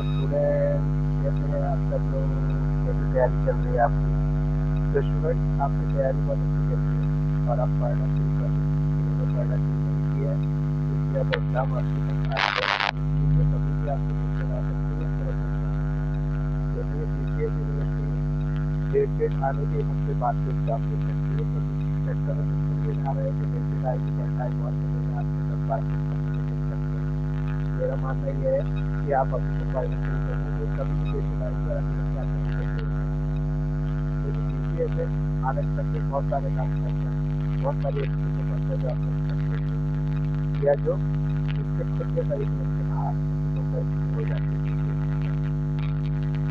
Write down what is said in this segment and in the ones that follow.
Student, कैसे हैं आप सब लोग? कैसी तैयारी चल रही है आपकी? तो स्टूडेंट, आपकी तैयारी बहुत अच्छी चल रही है और आप पढ़ना शुरू कर दें। जिन्होंने पढ़ना शुरू नहीं किया है क्योंकि अब एग्जाम आपके पास आ गया है, इसलिए कभी भी आपको क्वेश्चन आ सकते हैं, तुरंत एग्जाम हो सकते हैं। जैसे CCS यूनिवर्सिटी डेट आने के एक हफ्ते बाद से एग्जाम ले सकती है, तो सेक्टर में बिल्कुल ये ना रहे कि डेट आएगी पर टाइम और मिलेगा, आपके 10-12 दिन पहले से देख सकते हैं। मेरा मानना ये है कि आप अभी से पढ़ना शुरू कर देंगे, कभी भी डेट आएगी और अभी तक आपको टिकट दे देंगे। क्योंकि CCS से अनएक्सपेक्टेड बहुत सारे काम करता है, बहुत सारी एक्सपेक्टेड बनते हैं जो आपको एक्सपेक्टेड नहीं या जो इससे खुद के करिकुलम से बाहर है, तो शुरू हो जाती है।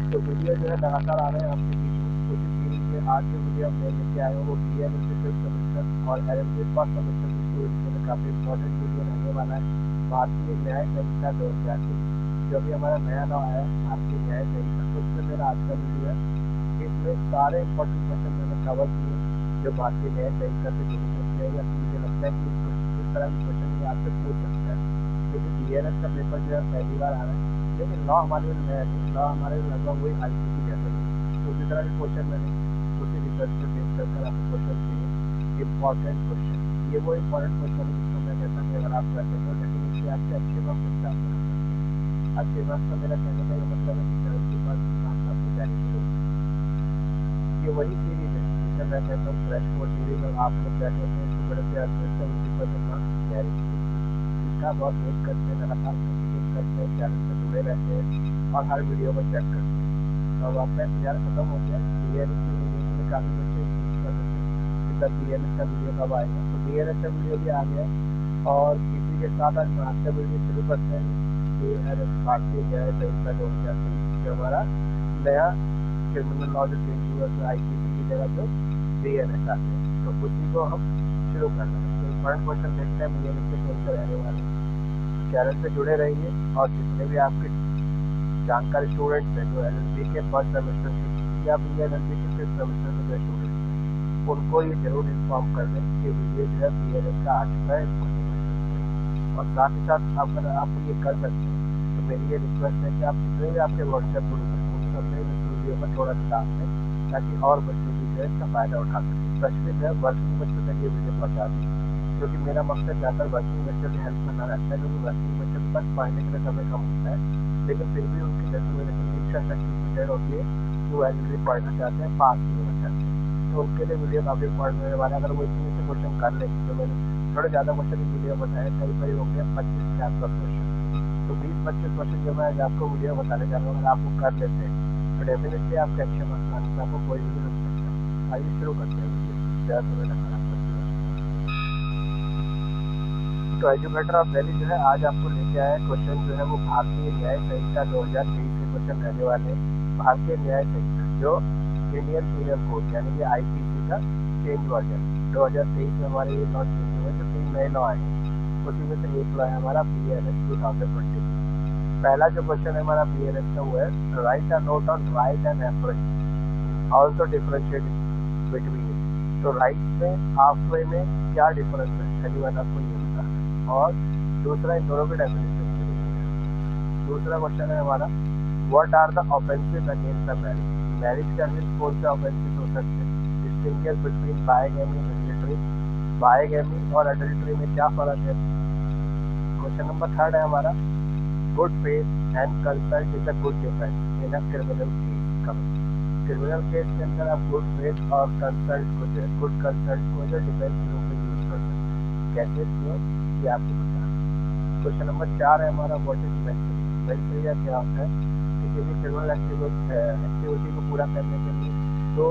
तो वीडियो जो है लगातार आ रहे हैं आपके बीच में, कोशिश कीजिए। आज जो वीडियो हम लेके आए हैं वो BA में फिफ्थ सेमेस्टर और LLB फर्स्ट सेमेस्टर की स्टूडेंट्स के लिए काफ़ी इंपॉर्टेंट वीडियो रहने वाला है। भारतीय न्याय संहिता 2023 जो भी हमारा नया लॉ है भारतीय न्याय संहिता, उसमें मेरा आज का वीडियो है। इसमें सारे इंपॉर्टेंट क्वेश्चन मैंने कवर किए जो भारतीय न्याय संहिता से जुड़ सकते हैं या फिर मुझे लगता है कि इस तरह के क्वेश्चन ये आपसे पूछ सकते हैं, क्योंकि BLS का पेपर जो है पहली बार आ रहा है। लेकिन लॉ हमारे लिए नया नहीं, लॉ हमारे लिए लगभग वही ICT जैसा है। तो उसी तरह के क्वेश्चन मैंने उसी रिसर्च पे बेस कर आपको क्वेश्चन चाहिए, इम्पॉर्टेंट क्वेश्चन। ये वो इम्पॉर्टेंट क्वेश्चन है जिसको मैं कहता हूँ अगर आप करते हो डेफिनेटली आपके अच्छे मार्क्स एग्जाम में आ सकते हैं। अच्छे मार्क्स का मेरा कहने का ये मतलब है कि 70% मार्क्स आपको जाने के लिए। ये वही सीरीज है जिसे मैं कहता हूँ क्रैश कोर्स सीरीज, और आप लोग क्या कहते हैं कि बड़े प्यार से 70% मार्क्स गारंटी। इसका बहुत वेट करते हैं, लगातार प्रैक्टिस करते हैं, चैनल से जुड़े रहते हैं और हर वीडियो को चेक करते हैं। तो अब आपका इंतजार खत्म हो गया। BLS की वीडियो में काफ़ी बच्चे पूछ कर रहे थे कि सर BLS का वीडियो कब आएगा, तो BLS का वीडियो भी आ गया और इसी के साथ आज आज का वीडियो शुरू करते हैं। BLS भारतीय न्याय संहिता 2023 जो हमारा नया क्रिमिनल लॉ जो चेंज हुआ है IPC की जगह जो BLS आ गया, तो उसी को हम शुरू कर रहे हैं। तो इम्पोर्टेंट क्वेश्चन देखते हैं BLS के कौन से रहने वाले हैं। चैनल से जुड़े रहिए और जितने भी आपके जानकार स्टूडेंट्स हैं जो LLB के फर्स्ट सेमेस्टर के या LLB के फिफ्थ सेमेस्टर के जो स्टूडेंट्स हैं उनको ये जरूर इन्फॉर्म कर दें कि वीडियो जो है BLS का आ चुका है। और साथ ही साथ अगर आप ये कर सकते हैं तो मेरी ये रिक्वेस्ट है कि आप जितने भी आपके व्हाट्सएप ग्रुप हैं उन सब में इस वीडियो में थोड़ा सा डाल दें ताकि और बच्चे भी जो है इसका फ़ायदा उठा सकें। स्पेशली जो है वर्किंग बच्चों तक ये वीडियो पहुँचा दें, क्योंकि मेरा मकसद ज़्यादातर वर्किंग बच्चों की हेल्प करना रहता है, क्योंकि वर्किंग बच्चों के पास पढ़ने के लिए समय कम होता है, लेकिन फिर भी उनकी डिटर्मिनेशन इच्छा शक्ति इतनी देर होती है कि वो LLB पढ़ना चाहते हैं, पास भी होना चाहते हैं। तो उनके लिए वीडियो काफ़ी इंपॉर्टेंट होने वाला है। अगर वो इतने से क्वेश्चन कर लेंगे, जो मैंने थोड़े ज़्यादा क्वेश्चन की वीडियो बताया, कई कई हो गया 25 से 10 क्वेश्चन, तो 20-25 क्वेश्चन जो मैं आपको वीडियो बताने जा रहा हूँ अगर आप वो कर लेते हैं तो डेफिनेटली आपके अच्छे मार्क्स आने से आपको कोई भी नहीं रोक सकता। आइए शुरू करते हैं वीडियो, ज़्यादा समय ना खराब करते हुए। तो एजुकेटर ऑफ दिल्ली जो है आज आपको लेके आया क्वेश्चन जो है वो भारतीय न्याय संहिता 2023 के क्वेश्चन रहने वाले हैं। भारतीय न्याय संहिता जो इंडियन पीनल कोड यानी कि IPC का चेंज वर्जन 2023 में हमारे ये लॉ चेंज हुए, जो 3 नए लॉ आए हैं उसी में से एक लॉ है हमारा BLS 2020। पहला जो क्वेश्चन है हमारा BLS का वो है right a note on right and affray also differentiate between. तो राइट में हाफवे में क्या डिफरेंस है, पहली बात आपको ये बताना है। और दूसरा इन दोनों की डेफिनेशन की है। दूसरा क्वेश्चन है हमारा what are the offences against the marriage. Marriage के अगेंस्ट कौन से ऑफेंसेस हो सकते हैं, distinguish between bigamy and adultery. Bigamy और एडल्ट्री में क्या फर्क है। क्वेश्चन नंबर 3 है हमारा good faith and consult is a good defence in a criminal case. Criminal case के अंदर आप गुड फेथ और कंसल्ट को जो है गुड कंसल्ट को जो डिफेंस के रूप में यूज कर सकते हैं। कैसे क्यों ये आपको बताना है। क्वेश्चन नंबर 4 है हमारा व्हाट इज मेंसरी। मेंसरी क्या होता है, किसी भी क्रिमिनल एक्टिविटी को पूरा करने के लिए तो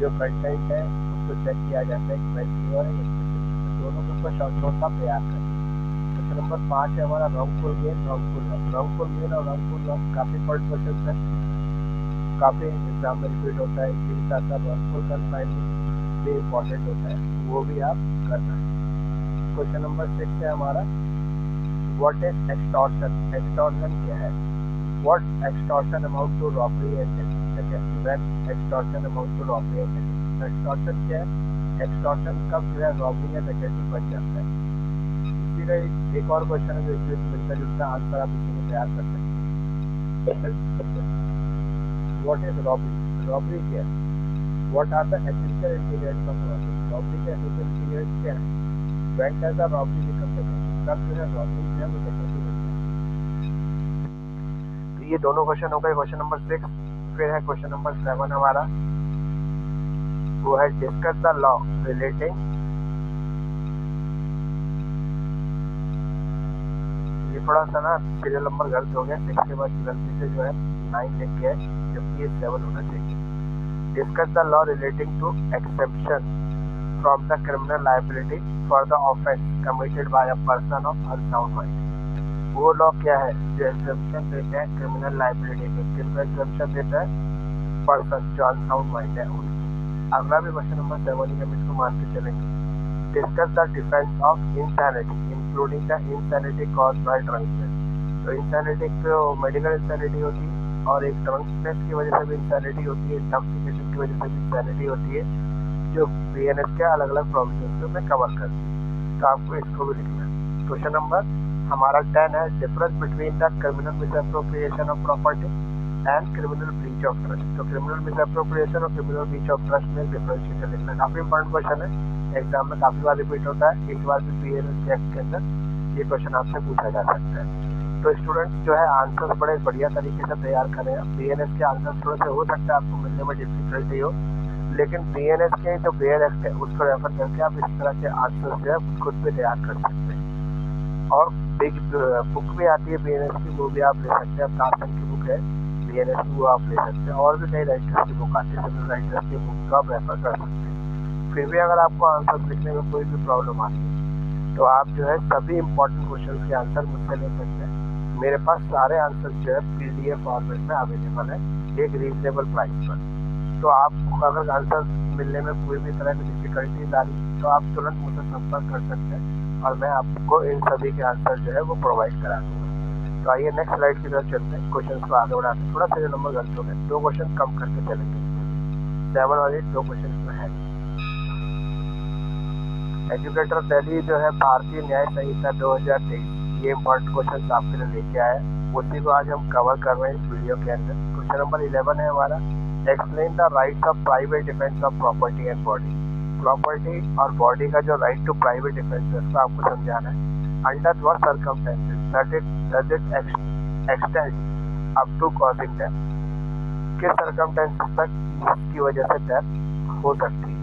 जो कंटेंट है उसको चेक किया जाता है कि मेंसरी और दोनों के ऊपर शॉर्ट नोट का तैयार करें। क्वेश्चन नंबर 5 है हमारा wrongful gain wrongful loss. Wrongful gain और रॉन्गफुल लॉस काफ़ी इंपॉर्टेंट क्वेश्चन है, काफ़ी एग्जाम में रिपीट होता है। इसके साथ साथ रॉन्गफुल कन्फाइनमेंट भी इम्पॉर्टेंट होता है, वो भी आप करना है। क्वेश्चन नंबर 6 है हमारा व्हाट इज एक्सटॉर्शन। एक्सटॉर्शन क्या है, what extortion amount to robbery and extortion amount to robbery and extortion क्या है, एक्सटॉर्शन कब जो है रॉबरी या डकैती बन जाता है। इसी का एक और क्वेश्चन है जो इसमें मिलता जुलता आंसर आप इसी में तैयार कर सकते हैं। What is robbery? रॉबरी क्या है? What are the essential ingredients of robbery? Robbery के एसेंशियल इंटीग्रेंट्स क्या है? When does the robbery become secondary? कब जो है रॉबरी जो है वो सेकेंडरी बन जाती है। तो ये दोनों क्वेश्चन हो गए, क्वेश्चन नंबर 6। फिर है क्वेश्चन नंबर 7 हमारा, वो है डिस्कस द लॉ रिलेटिंग, ये थोड़ा सा ना सीरियल नंबर गलत हो गया, 6 के बाद गलती से जो है 9 लिख के, जबकि ये 7 होना चाहिए। Discuss the law relating to exception from the criminal liability for the offence committed by a person of unsound mind. वो लॉ क्या है जो एक्सेप्शन देते हैं क्रिमिनल लायबिलिटी पे? किनको एक्सेप्शन देता है? पर्सन जो अनसाउंड माइंड है उनको। अगला भी क्वेश्चन नंबर 7 ही हम इसको मान के चलेंगे। Discuss the defence of insanity including the insanity caused by drunkenness. तो इंसैनिटी तो मेडिकल इंसैनिटी होती है, और एक ड्रंकनेस की वजह से भी इंसैनिटी होती है, इंटॉक्सिकेशन की वजह से भी इंसैनिटी होती है, जो बीएनएस के अलग अलग प्रोविजंस में कवर करती है। तो आपको इसको भी लिखना है। क्वेश्चन नंबर हमारा 10 है, difference between the criminal misappropriation of property and criminal breach of trust. तो क्रिमिनल मिसअप्रोप्रिएशन और क्रिमिनल ब्रीच ऑफ ट्रस्ट में डिफरेंशिएशन लिखना। काफी इंपॉर्टेंट क्वेश्चन है, एग्जाम में काफी बार रिपीट होता है, इस बार भी बीएनएस के एक्ट के अंदर ये क्वेश्चन आपसे पूछा जा सकता है। तो स्टूडेंट्स जो है आंसर्स बड़े बढ़िया तरीके से तैयार करें। बीएनएस के आंसर्स थोड़े से हो सकता है आपको मिलने में डिफिकल्टी हो, लेकिन बीएनएस के जो बेयर एक्ट है उसको रेफर करके आप इस तरह के आंसर्स जो है खुद भी तैयार कर सकते हैं। और बिग बुक भी आती है बीएनएस की, वो भी आप ले सकते हैं। तारसन की बुक है बीएनएस की, वो आप ले सकते हैं। और भी कई राइटर्स की बुक आती है, सिविल राइटर्स की बुक को आप रेफर कर सकते हैं। फिर भी अगर आपको आंसर लिखने में कोई भी प्रॉब्लम आती है तो आप जो है सभी इंपॉर्टेंट क्वेश्चन के आंसर मुझसे ले सकते हैं। मेरे पास सारे आंसर जो है पीडीएफ फॉर्मेट में अवेलेबल है एक रीजनेबल प्राइस पर। तो आपको अगर आंसर मिलने में कोई भी तरह की डिफिकल्टीज आ रही तो आप तुरंत मुझसे संपर्क कर सकते हैं और मैं आपको इन सभी के आंसर जो है वो प्रोवाइड करा दूंगा। तो आइए नेक्स्ट स्लाइड की तरफ चलते हैं, क्वेश्चन को आगे बढ़ाते हैं। थोड़ा सा नंबर गलत हो गए, 2 क्वेश्चन कम करके चलेंगे। 7 और 8 2 क्वेश्चन इसमें है। एजुकेटर दिल्ली जो है भारतीय न्याय संहिता 2023, ये इंपॉर्टेंट क्वेश्चन आपके लिए लेके आया है, उसी को आज हम कवर कर रहे हैं इस वीडियो के अंदर। क्वेश्चन नंबर 11 है हमारा, explain the rights of private defence of property and body. Property और बॉडी का जो राइट टू प्राइवेट डिफेंस है उसको आपको समझाना है। Under what circumstances does it extend up to causing death. किस सर्कमस्टेंसेस तक इसकी वजह से डेथ हो सकती है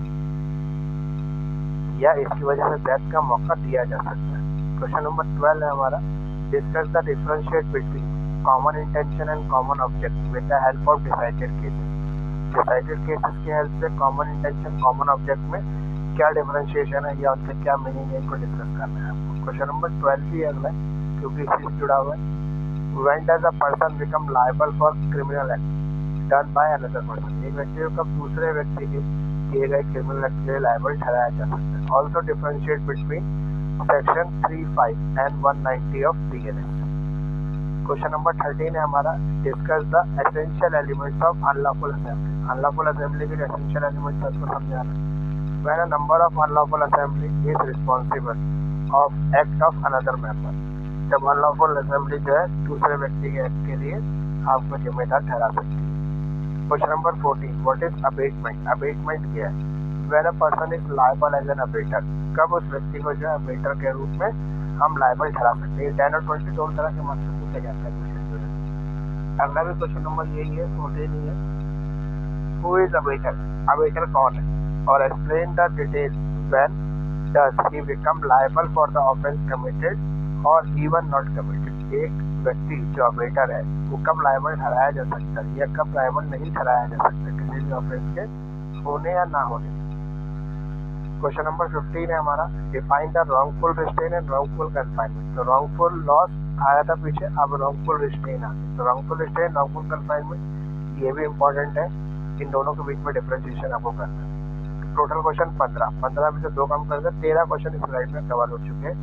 या इसकी वजह से डेथ का मौका दिया जा सकता है। क्वेश्चन नंबर 12 है हमारा, discuss the differentiate between common intention and common object with the help of decided cases. Decided cases की हेल्प से कॉमन इंटेंशन कॉमन ऑब्जेक्ट में क्या डिफरेंशिएशन है या उनका क्या मीनिंग है, इनको डिस्कस करना है आपको। क्वेश्चन नंबर 12 भी अगला है क्योंकि इसी से जुड़ा हुआ है। When does a person become liable for criminal act done by another person? एक व्यक्ति को कब दूसरे व्यक्ति के किए गए क्रिमिनल एक्ट के लिए लायबल ठहराया जा सकता है। Also differentiate between section 35 and 190 of BNS. Question number 13 है हमारा, discuss the essential elements of unlawful assembly. Unlawful assembly के एसेंशियल एलिमेंट्स को समझाना। When a number of unlawful assembly is responsible of act of another member, जब unlawful assembly जो है दूसरे व्यक्ति के एक्ट के लिए आपको जिम्मेदार ठहरा सकती है। Question number 14, what is abetment? Abetment क्या है? When a person is liable as an abettor, कब उस व्यक्ति को जो है अबेटर के रूप में हम लायबल ठहरा सकते हैं। 10 और 20 दोनों तरह के मार्क्स में पूछा जाता है क्वेश्चन जो है। अगला भी क्वेश्चन नंबर यही है, 14 ही है, हु इज अबेटर? अबेटर कौन है? और explain the detail when does he become liable for the offence committed और इवन नॉट कमिटेड। एक व्यक्ति जो अबेटर है वो कब लायबल ठहराया जा सकता है या कब लायबल नहीं ठहराया जा सकता किसी भी ऑफेंस के होने या ना होने। क्वेश्चन नंबर 15 है हमारा, define the wrongful restrain and wrongful confinement. तो रॉन्गफुल लॉस आया था पीछे, अब रॉन्गफुल रिस्ट्रेन आ गया। तो रॉन्गफुल रिस्ट्रेन रॉन्गफुल कन्फाइनमेंट ये भी इंपॉर्टेंट है, इन दोनों के बीच में डिफरेंशिएशन आपको करना है। टोटल क्वेश्चन 15 में से 2 कम कर दे, 13 क्वेश्चन इस स्लाइड में कवर हो चुके हैं।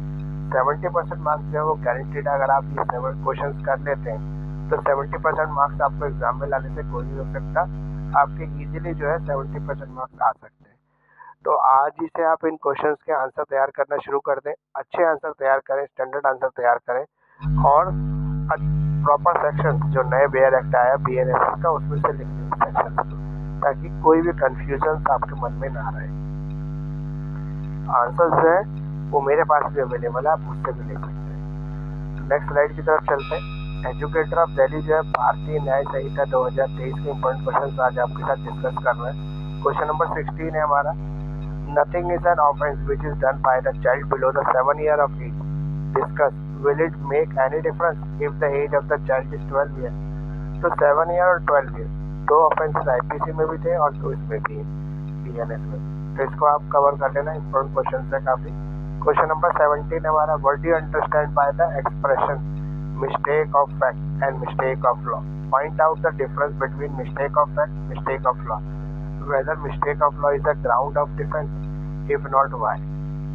70% मार्क्स जो है वो गारंटीड। अगर आप ये 7 क्वेश्चन कर लेते हैं तो 70% मार्क्स आपको एग्जाम में लाने से कोई नहीं हो सकता, आपके इजीली जो है 70% मार्क्स आ सकते हैं। तो आज ही से आप इन क्वेश्चंस के आंसर तैयार करना शुरू कर दें, अच्छे आंसर तैयार करें, स्टैंडर्ड आंसर तैयार करें और प्रॉपर सेक्शन जो नए बेयर एक्ट आया BNSS का, उसमें से लिख देंगे सेक्शन को, ताकि कोई भी कंफ्यूजन आपके मन में ना रहे। आंसर जो है वो मेरे पास भी अवेलेबल है, आप मुझसे भी ले सकते हैं। नेक्स्ट स्लाइड की तरफ चलते हैं। एजुकेटर ऑफ दिल्ली जो है भारतीय न्याय संहिता 2023 के इंपॉर्टेंट क्वेश्चन आज आपके साथ डिस्कस कर रहे हैं। क्वेश्चन नंबर 16 है हमारा, nothing is an offence which is done by the child below the 7 year of age. Discuss, will it make any difference if the age of the child is 12 year. तो 7 year और 12 year दो offences IPC में भी थे और दो इसमें भी BNS में, तो इसको आप कवर कर लेना, इंपॉर्टेंट क्वेश्चन है काफी। क्वेश्चन नंबर 17 हमारा, what do you understand by the expression mistake of fact and mistake of law. Point out the difference between mistake of fact, mistake of law. Whether mistake of law is a ground of defence, if not why.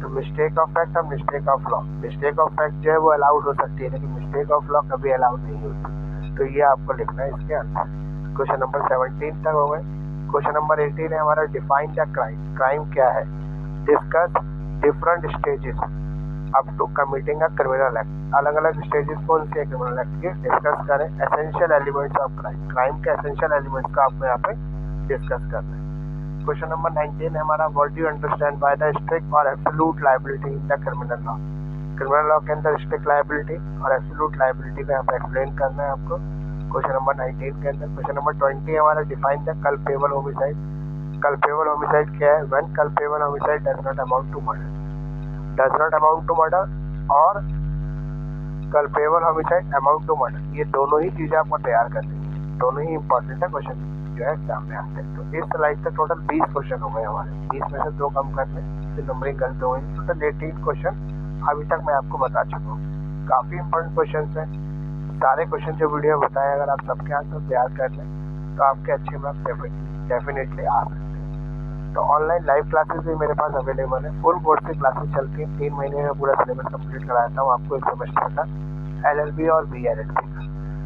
तो mistake of fact और mistake of law, mistake of fact जो है वो allowed हो सकती है, लेकिन mistake of law कभी अलाउड नहीं होती, तो ये आपको लिखना है इसके अंदर। क्वेश्चन नंबर 17 तक हो गए। क्वेश्चन नंबर 18 है हमारा, डिफाइन द क्राइम। क्राइम क्या है? Discuss different stages up to committing a criminal act. अलग अलग स्टेजेस कौन से क्रिमिनल एक्ट के डिस्कस करें। Essential elements of crime, crime के एसेंशियल एलिमेंट्स का आपको यहाँ पे डिस्कस करना है। क्वेश्चन नंबर 19 है हमारा, what do you understand by the strict और absolute liability in the criminal law. Criminal law के अंदर स्ट्रिक्ट लायबिलिटी और एब्सोल्यूट लायबिलिटी का यहाँ पे एक्सप्लेन करना है आपको क्वेश्चन नंबर 19 के अंदर। क्वेश्चन नंबर 20 है हमारा, define the culpable homicide. Culpable homicide क्या है? When culpable homicide does not amount to murder, does not amount to murder और culpable homicide amount to murder, ये दोनों ही चीजें आपको तैयार करनी है, दोनों ही इंपॉर्टेंट है, क्वेश्चन जो है एग्जाम में आते हैं। तो इस स्लाइड से टोटल 20 क्वेश्चन हो गए हमारे, 20 में से 2 कम कर लें, फिर नंबरिंग गलत हो गई, टोटल 18 क्वेश्चन अभी तक मैं आपको बता चुका हूँ। काफी इंपॉर्टेंट क्वेश्चन है, सारे क्वेश्चन जो वीडियो बताए अगर आप सबके आंसर तैयार कर लें तो आपके अच्छे मार्क्स डेफिनेटली आ सकते हैं। तो ऑनलाइन लाइव क्लासेस भी मेरे पास अवेलेबल है, फुल कोर्स की क्लासेस चलती है, 3 महीने में पूरा सिलेबस कंप्लीट कराता हूँ आपको एक सेमेस्टर का, LLB और BLLB का।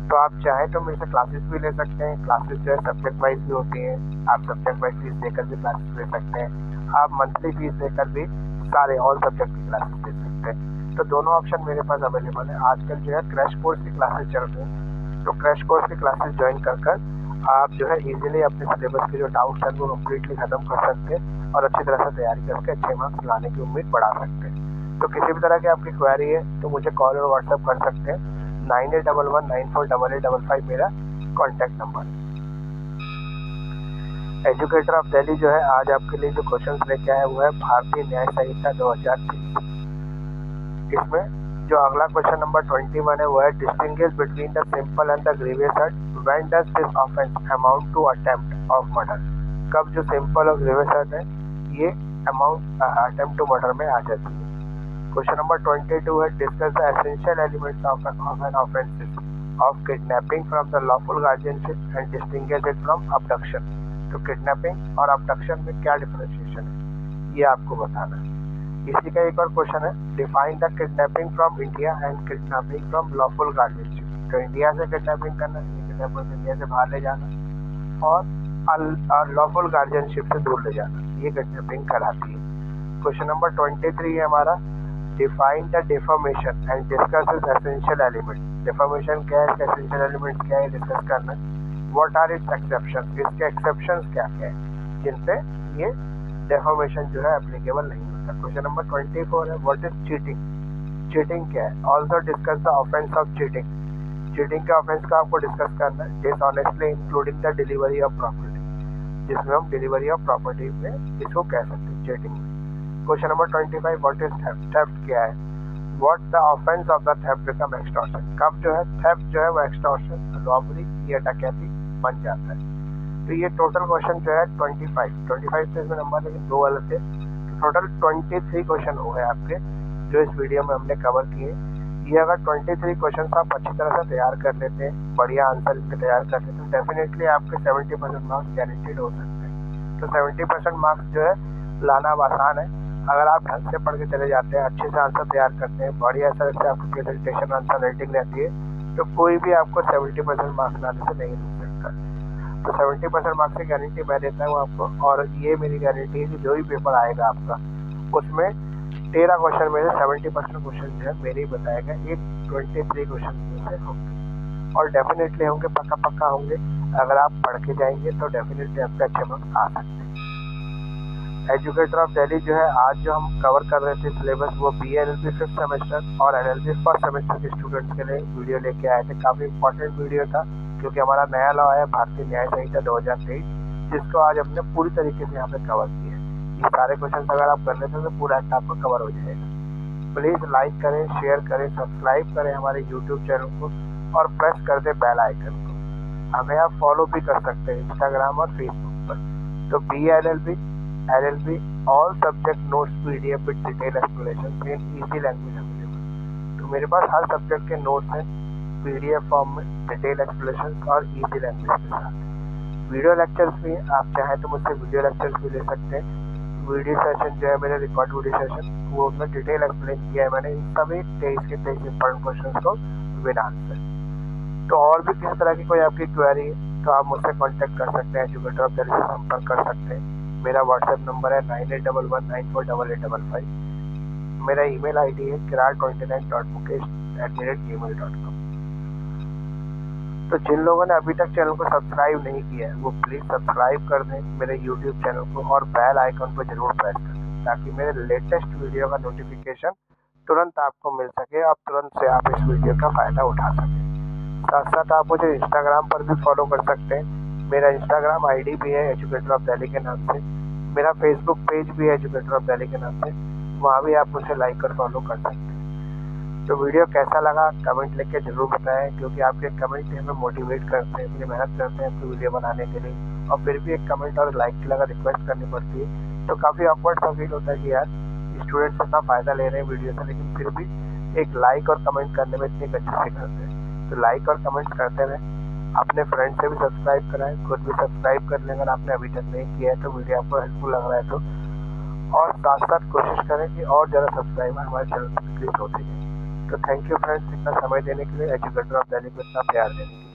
तो आप चाहें तो मेरे से क्लासेस भी ले सकते हैं, क्लासेस जो है सब्जेक्ट वाइज भी होती हैं, आप सब्जेक्ट वाइज फीस देकर भी क्लासेस ले सकते हैं, आप मंथली फीस देकर भी सारे ऑल सब्जेक्ट की क्लासेस ले सकते हैं। तो दोनों ऑप्शन मेरे पास अवेलेबल है। आजकल जो है क्रैश कोर्स की क्लासेस चल रही हैं, तो क्रैश कोर्स की क्लासेस ज्वाइन कर आप जो है इजीली अपने सिलेबस के जो डाउट्स हैं वो कम्प्लीटली खत्म कर सकते हैं और अच्छी तरह से तैयारी करके अच्छे मार्क्स लाने की उम्मीद बढ़ा सकते हैं। तो किसी भी तरह की आपकी क्वेरी है तो मुझे कॉल और व्हाट्सएप कर सकते हैं। 9811948855 मेरा कॉन्टैक्ट नंबर है। एजुकेटर ऑफ दिल्ली जो है आज आपके लिए जो क्वेश्चन लेके आया वो है भारतीय न्याय संहिता 2023। इसमें जो अगला क्वेश्चन नंबर 21 है वो है, distinguish between the simple and the grievous hurt, when does this offence amount to attempt of murder. कब जो सिंपल और ग्रीवियस हर्ट है ये अमाउंट अटेम्प्ट टू मर्डर में आ जाती है। क्वेश्चन नंबर 22 है, discuss the essential elements of an offences of kidnapping from the lawful guardianship and distinguish it from abduction. तो किडनैपिंग और अबडक्शन में क्या डिफरेंशिएशन है ये आपको बताना है। इसी का एक और क्वेश्चन है, define the kidnapping from India and kidnapping from lawful guardianship. तो इंडिया से किडनैपिंग करना, किडनैपर इंडिया से बाहर ले जाना और लॉफुल गार्डियनशिप से दूर ले जाना, ये किडनैपिंग कहलाती है। क्वेश्चन नंबर 23 है हमारा, define the deformation and discuss it's essential element. Deformation क्या है, इसके एसेंशियल एलिमेंट्स क्या है, डिस्कस करना है। व्हाट आर इट्स एक्सेप्शन, इसके एक्सेप्शंस क्या क्या है जिनसे ये डिफॉर्मेशन जो है एप्लीकेबल नहीं होता। क्वेश्चन नंबर 24 है, व्हाट इज चीटिंग। चीटिंग क्या है, also discuss the offence of cheating. Cheating के ऑफेंस का आपको डिस्कस करना है। Dishonestly including the delivery of property, जिसमें हम डिलीवरी ऑफ प्रॉपर्टी में इसको कह सकते हैं चीटिंग में। Question number 25, what is theft. Theft क्या है, what the offence of the theft become extortion. कब जो है थेफ्ट जो है वो एक्सटॉर्शन, रॉबरी या डकैती बन जाता है। तो ये टोटल क्वेश्चन जो है 25 से इसमें नंबर लेकिन 2 गलत थे, टोटल 23 क्वेश्चन हो गए आपके जो इस वीडियो में हमने कवर किए। ये अगर 23 क्वेश्चन आप अच्छी तरह से तैयार कर लेते हैं, बढ़िया आंसर इनके तैयार कर लेते हैं, तो डेफिनेटली आपके 70% मार्क्स गारंटीड हो सकते हैं। तो 70% मार्क्स जो है लाना अब आसान है अगर आप ढंग से पढ़ के चले जाते हैं, अच्छे से आंसर तैयार करते हैं, बढ़िया तरह से आपकी प्रेजेंटेशन आंसर राइटिंग रहती है, तो कोई भी आपको 70% मार्क्स लाने से नहीं रोक सकता। तो 70% मार्क्स की गारंटी मैं देता हूँ आपको, और ये मेरी गारंटी है कि जो भी पेपर आएगा आपका उसमें 13 क्वेश्चन में से 70% क्वेश्चन जो है मेरे ही बताए गए, एक 23 क्वेश्चन में से होंगे। और डेफिनेटली होंगे, पक्का पक्का होंगे। अगर आप पढ़ के जाएंगे तो डेफिनेटली आपके अच्छे मार्क्स आ सकते हैं। एजुकेटर ऑफ दिल्ली जो है, आज जो हम कवर कर रहे थे सिलेबस, वो BA LLB 5th सेमेस्टर और LLB फर्स्ट सेमेस्टर के स्टूडेंट्स के लिए वीडियो लेके आए थे। काफ़ी इंपॉर्टेंट वीडियो था, क्योंकि हमारा नया लॉ है भारतीय न्याय संहिता 2023, जिसको आज हमने पूरी तरीके से यहाँ पे कवर किया है। ये सारे क्वेश्चन अगर आप कर लेते हैं तो पूरा आपको कवर हो जाएगा। प्लीज़ लाइक करें, शेयर करें, सब्सक्राइब करें हमारे यूट्यूब चैनल को और प्रेस कर दें बेल आइकन को। हमें आप फॉलो भी कर सकते हैं इंस्टाग्राम और फेसबुक पर। तो BA LLB all subject notes PDF with detail explanation in easy language available. तो मेरे पास हर सब्जेक्ट के नोट्स हैं PDF फॉर्म में, डिटेल एक्सप्लेनेशन और इजी लैंग्वेज के साथ। वीडियो लेक्चर्स भी आप चाहें तो मुझसे वीडियो लेक्चर्स भी ले सकते हैं। वीडियो सेशन जो है मेरे रिकॉर्ड वीडियो सेशन, वो उसमें डिटेल एक्सप्लेन किया है मैंने इन सभी 23 के 23 इंपॉर्टेंट क्वेश्चन को विद आंसर। तो और भी किसी तरह की कोई आपकी क्वेरी है तो आप मुझसे कांटेक्ट कर सकते हैं, एजुकेटर ऑफ दिल्ली से संपर्क कर सकते हैं। मेरा व्हाट्सएप नंबर है 9811948855। मेरा ईमेल ID है kiral29.mukesh@gmail.com। तो जिन लोगों ने अभी तक चैनल को सब्सक्राइब नहीं किया है वो प्लीज़ सब्सक्राइब कर दें मेरे यूट्यूब चैनल को और बेल आइकन को जरूर प्रेस कर दें, ताकि मेरे लेटेस्ट वीडियो का नोटिफिकेशन तुरंत आपको मिल सके और तुरंत से आप इस वीडियो का फ़ायदा उठा सकें। साथ साथ आप मुझे इंस्टाग्राम पर भी फॉलो कर सकते हैं। मेरा इंस्टाग्राम ID भी है एजुकेटर ऑफ दिल्ली के नाम से। मेरा फेसबुक पेज भी है एजुकेटर ऑफ दिल्ली के नाम से, वहाँ भी आप मुझे लाइक और फॉलो कर सकते हैं। तो वीडियो कैसा लगा कमेंट लिख के ज़रूर बताएं, क्योंकि आपके कमेंट हमें मोटिवेट करते हैं, इसलिए मेहनत करते हैं आपकी वीडियो बनाने के लिए। और फिर भी एक कमेंट और लाइक के लिए अगर रिक्वेस्ट करनी पड़ती है तो काफ़ी ऑकवर्ड सा फील होता है कि यार स्टूडेंट्स इतना फ़ायदा ले रहे हैं वीडियो से, लेकिन फिर भी एक लाइक और कमेंट करने में इतनी गच्ची से करते हैं। तो लाइक और कमेंट्स करते रहें, अपने फ्रेंड से भी सब्सक्राइब कराएं, खुद भी सब्सक्राइब कर लें अगर आपने अभी तक नहीं किया है तो, वीडियो आपको हेल्पफुल लग रहा है तो। और साथ साथ कोशिश करें कि और ज़्यादा सब्सक्राइबर हमारे चैनल पर इंक्रीज होते जाए। तो थैंक यू फ्रेंड्स, इतना समय देने के लिए, एजुकेटर ऑफ दिल्ली को इतना प्यार देने के लिए।